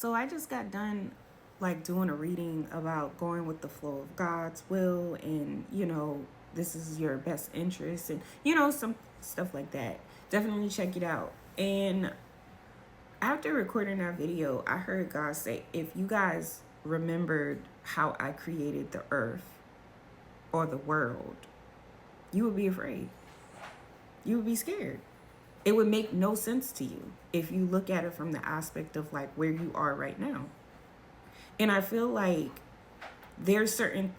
So I just got done like doing a reading about going with the flow of God's will, and this is your best interest, and some stuff like that. Definitely check it out. And after recording that video, I heard God say, if you guys remembered how I created the earth or the world, you would be afraid. You would be scared. It would make no sense to you if you look at it from the aspect of like where you are right now. And I feel like there's certain,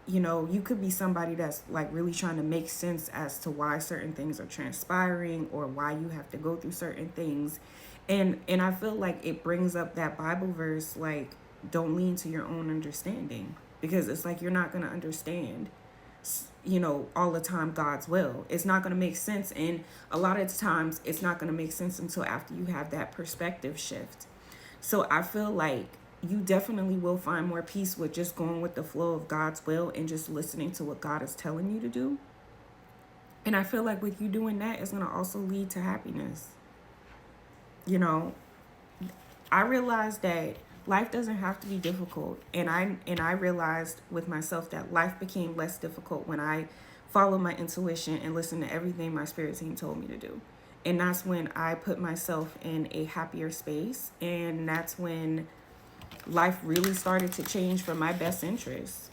you could be somebody that's like really trying to make sense as to why certain things are transpiring or why you have to go through certain things. And I feel like it brings up that Bible verse, like, don't lean to your own understanding, because it's like you're not going to understand all the time God's will. It's not going to make sense, and a lot of times it's not going to make sense until after you have that perspective shift. So I feel like you definitely will find more peace with just going with the flow of God's will and just listening to what God is telling you to do. And I feel like with you doing that, it's going to also lead to happiness. I realized that life doesn't have to be difficult, and I realized with myself that life became less difficult when I followed my intuition and listened to everything my spirit team told me to do. And that's when I put myself in a happier space, and that's when life really started to change for my best interest.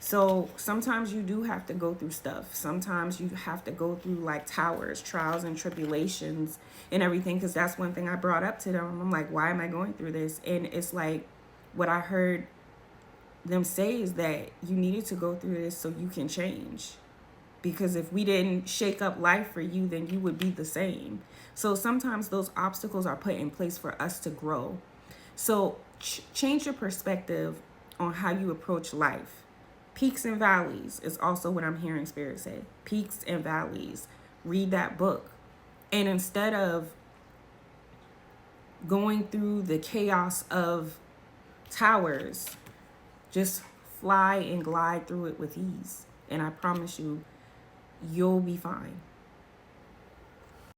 So sometimes you do have to go through stuff. Sometimes you have to go through like towers, trials and tribulations and everything, because that's one thing I brought up to them. I'm like, why am I going through this? And it's like what I heard them say is that you needed to go through this so you can change. Because if we didn't shake up life for you, then you would be the same. So sometimes those obstacles are put in place for us to grow. So change your perspective on how you approach life. Peaks and valleys is also what I'm hearing Spirit say. Peaks and valleys. Read that book. And instead of going through the chaos of towers, just fly and glide through it with ease. And I promise you, you'll be fine.